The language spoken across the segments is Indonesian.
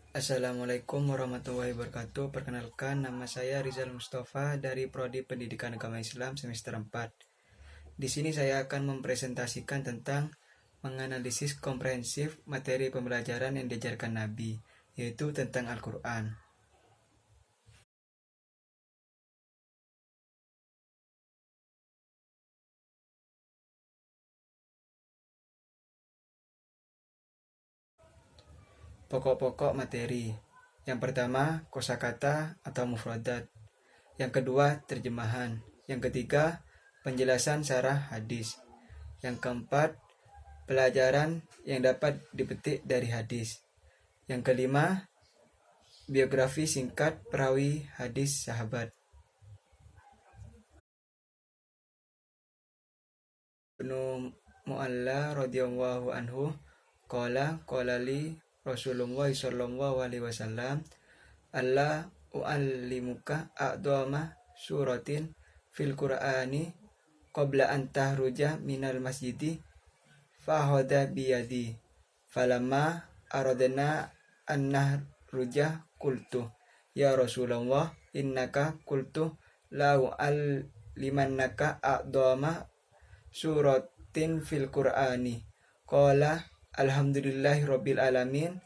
Assalamualaikum warahmatullahi wabarakatuh. Perkenalkan, nama saya Rizal Mustafa dari Prodi Pendidikan Agama Islam semester 4. Di sini saya akan mempresentasikan tentang menganalisis komprehensif materi pembelajaran yang diajarkan Nabi, yaitu tentang Al-Quran. Pokok-pokok materi. Yang pertama, kosakata atau mufradat. Yang kedua, terjemahan. Yang ketiga, penjelasan syarah hadis. Yang keempat, pelajaran yang dapat dipetik dari hadis. Yang kelima, biografi singkat perawi hadis sahabat. Ibnu Mu'alla radhiyallahu anhu qala li Rasulullah sallallahu alaihi wasallam alla u'allimuka a'dama suratin fil Qur'ani qabla an tahruja minal masjidi fahoda biyadi falamma aradna an nahruja qultu ya Rasulullah innaka qultu la u'allimannaka a'dama suratin fil Qur'ani qala alhamdulillahi rabbil alamin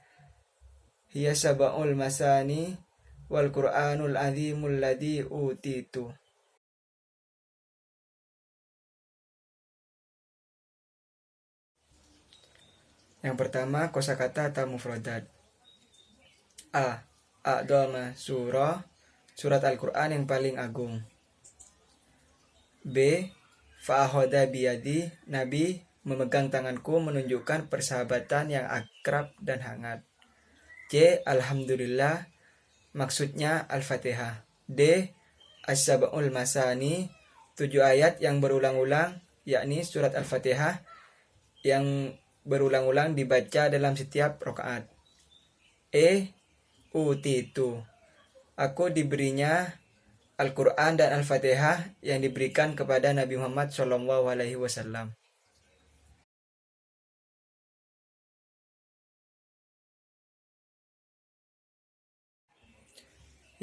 hiya sab'ul masani wal Qur'anul azimul ladzi utitu. Yang pertama, kosakata atau mufradat. A'dama surah, surat Al-Quran yang paling agung. B. Fa'ahoda biyadi, Nabi memegang tanganku menunjukkan persahabatan yang akrab dan hangat. C. Alhamdulillah, maksudnya Al-Fatihah. D. As-Sab'ul Masani, 7 ayat yang berulang-ulang, yakni surat Al-Fatihah yang berulang-ulang dibaca dalam setiap rakaat. E. Utitu, aku diberinya Al-Quran dan Al-Fatihah yang diberikan kepada Nabi Muhammad SAW.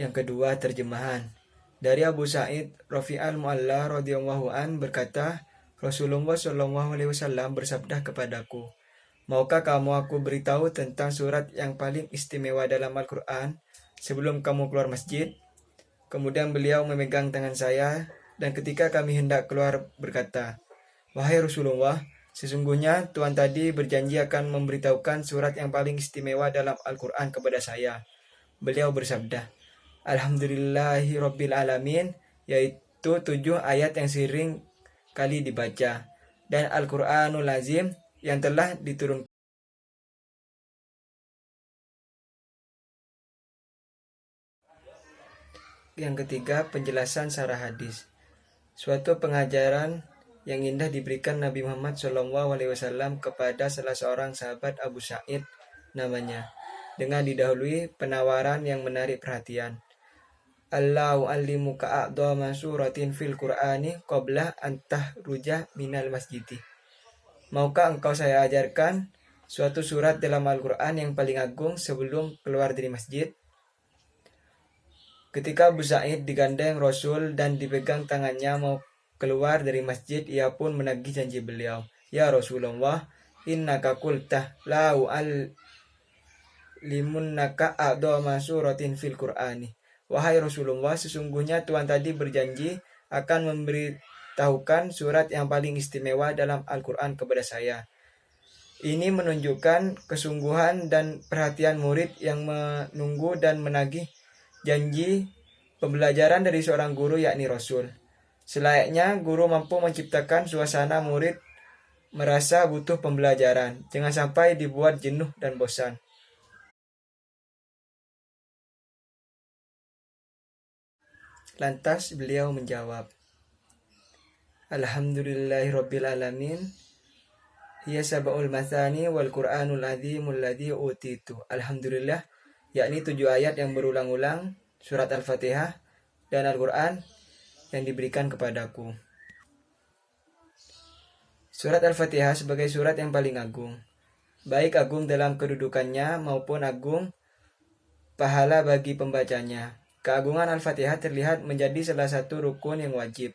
Yang kedua, terjemahan. Dari Abu Sa'id Rafi'al Mu'alla radhiyallahu an berkata, Rasulullah SAW bersabda kepadaku, maukah kamu aku beritahu tentang surat yang paling istimewa dalam Al-Quran sebelum kamu keluar masjid? Kemudian beliau memegang tangan saya, dan ketika kami hendak keluar berkata, wahai Rasulullah, sesungguhnya Tuhan tadi berjanji akan memberitahukan surat yang paling istimewa dalam Al-Quran kepada saya. Beliau bersabda, Alhamdulillahi Rabbil Alamin, yaitu 7 ayat yang sering kali dibaca, dan Al-Quranul Azim yang telah diturunkan. Yang ketiga, penjelasan syarah hadis. Suatu pengajaran yang indah diberikan Nabi Muhammad SAW kepada salah seorang sahabat Abu Sa'id namanya, dengan didahului penawaran yang menarik perhatian. Allahu allimuka a'dama suratin fil Qur'ani qabla an tahruja minal masjidi. Maukah engkau saya ajarkan suatu surat dalam Al-Quran yang paling agung sebelum keluar dari masjid? Ketika Abu Sa'id digandeng Rasul dan dipegang tangannya mau keluar dari masjid, ia pun menagih janji beliau. Ya Rasulullah, innaka qultah la u'allimunnaka a'dama suratin fil Qur'ani. Wahai Rasulullah, sesungguhnya Tuhan tadi berjanji akan memberitahukan surat yang paling istimewa dalam Al-Quran kepada saya. Ini menunjukkan kesungguhan dan perhatian murid yang menunggu dan menagih janji pembelajaran dari seorang guru, yakni Rasul. Selayaknya guru mampu menciptakan suasana murid merasa butuh pembelajaran. Jangan sampai dibuat jenuh dan bosan. Lantas beliau menjawab, Alhamdulillahirabbil alamin hiya sab'ul masani wal Qur'anul azimul ladzi utitu. Alhamdulillah, yakni 7 ayat yang berulang-ulang, surat Al-Fatihah dan Al-Quran yang diberikan kepadaku. Surat Al-Fatihah sebagai surat yang paling agung, baik agung dalam kedudukannya maupun agung pahala bagi pembacanya. Keagungan Al-Fatihah terlihat menjadi salah satu rukun yang wajib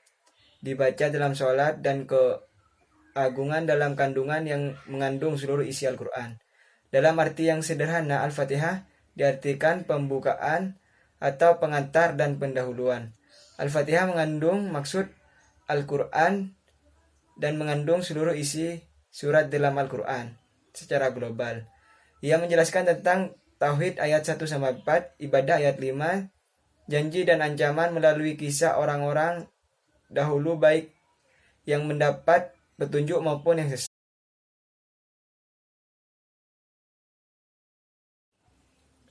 dibaca dalam sholat dan keagungan dalam kandungan yang mengandung seluruh isi Al-Quran. Dalam arti yang sederhana, Al-Fatihah diartikan pembukaan atau pengantar dan pendahuluan. Al-Fatihah mengandung maksud Al-Quran dan mengandung seluruh isi surat dalam Al-Quran secara global. Ia menjelaskan tentang Tauhid ayat 1-4, ibadah ayat 5, janji dan ancaman melalui kisah orang-orang dahulu baik yang mendapat petunjuk maupun yang sesat.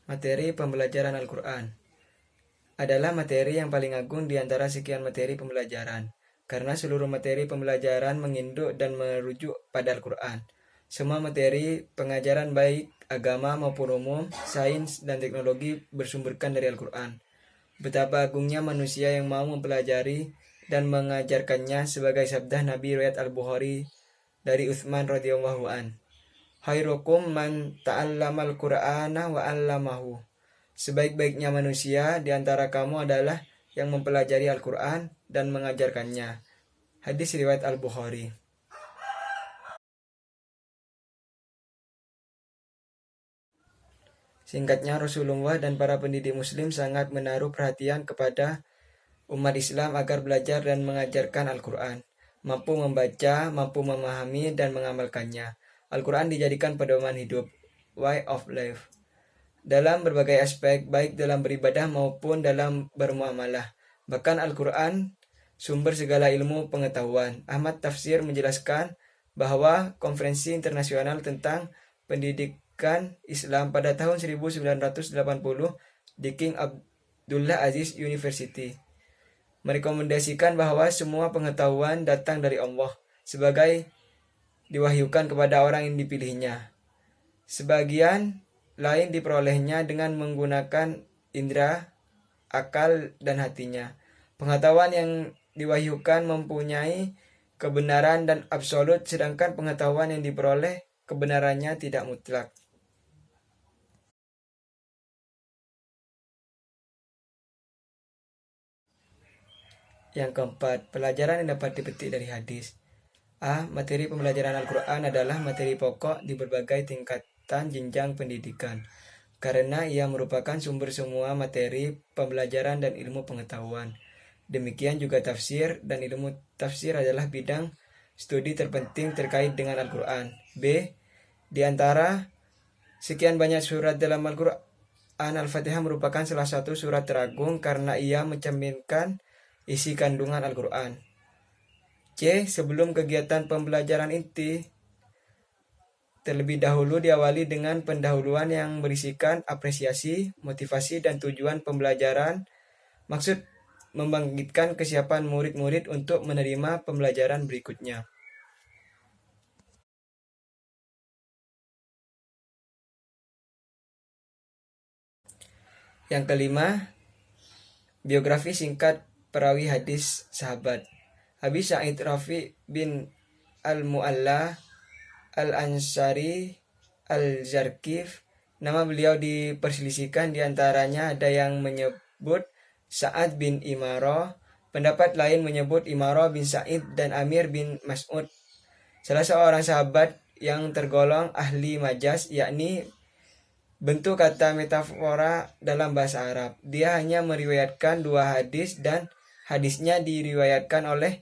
Materi pembelajaran Al-Quran adalah materi yang paling agung di antara sekian materi pembelajaran, karena seluruh materi pembelajaran menginduk dan merujuk pada Al-Quran. Semua materi pengajaran baik agama maupun umum, sains dan teknologi bersumberkan dari Al-Quran. Betapa agungnya manusia yang mau mempelajari dan mengajarkannya, sebagai sabda Nabi riwayat Al-Bukhari dari Utsman radhiyallahu an. Khairukum man ta'allamal Qur'ana wa 'allamahu. Sebaik-baiknya manusia di antara kamu adalah yang mempelajari Al-Quran dan mengajarkannya. Hadis riwayat Al-Bukhari. Singkatnya, Rasulullah dan para pendidik muslim sangat menaruh perhatian kepada umat Islam agar belajar dan mengajarkan Al-Quran, mampu membaca, mampu memahami dan mengamalkannya. Al-Quran dijadikan pedoman hidup, way of life, dalam berbagai aspek, baik dalam beribadah maupun dalam bermuamalah. Bahkan Al-Quran sumber segala ilmu pengetahuan. Ahmad Tafsir menjelaskan bahwa Konferensi Internasional tentang Pendidikan Islam pada tahun 1980 di King Abdullah Aziz University merekomendasikan bahwa semua pengetahuan datang dari Allah, sebagai diwahyukan kepada orang yang dipilihnya. Sebagian lain diperolehnya dengan menggunakan indera, akal, dan hatinya. Pengetahuan yang diwahyukan mempunyai kebenaran dan absolut, sedangkan pengetahuan yang diperoleh kebenarannya tidak mutlak. Yang keempat, pelajaran yang dapat dipetik dari hadis. A. Materi pembelajaran Al-Quran adalah materi pokok di berbagai tingkatan jenjang pendidikan, karena ia merupakan sumber semua materi pembelajaran dan ilmu pengetahuan. Demikian juga tafsir, dan ilmu tafsir adalah bidang studi terpenting terkait dengan Al-Quran. B. Di antara sekian banyak surat dalam Al-Quran, Al-Fatihah merupakan salah satu surat teragung karena ia mencerminkan isi kandungan Al-Quran. C. Sebelum kegiatan pembelajaran inti, terlebih dahulu diawali dengan pendahuluan yang berisikan apresiasi, motivasi, dan tujuan pembelajaran. Maksud membangkitkan kesiapan murid-murid untuk menerima pembelajaran berikutnya. Yang kelima, biografi singkat perawi hadis sahabat. Abi Sa'id Rafi bin Al-Mu'alla Al-Ansari Al-Zarkif. Nama beliau diperselisihkan, diantaranya ada yang menyebut Sa'ad bin Imarah, pendapat lain menyebut Imarah bin Sa'id dan Amir bin Mas'ud. Salah seorang sahabat yang tergolong ahli majaz, yakni bentuk kata metafora dalam bahasa Arab. Dia hanya meriwayatkan 2 hadis dan hadisnya diriwayatkan oleh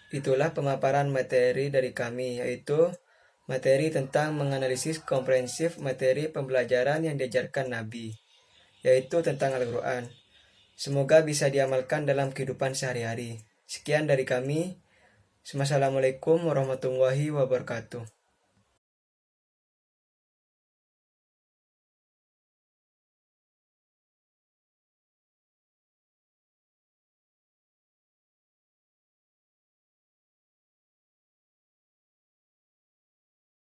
Itulah pemaparan materi dari kami, yaitu materi tentang menganalisis komprehensif materi pembelajaran yang diajarkan Nabi, yaitu tentang Al-Quran. Semoga bisa diamalkan dalam kehidupan sehari-hari. Sekian dari kami. Wassalamualaikum warahmatullahi wabarakatuh.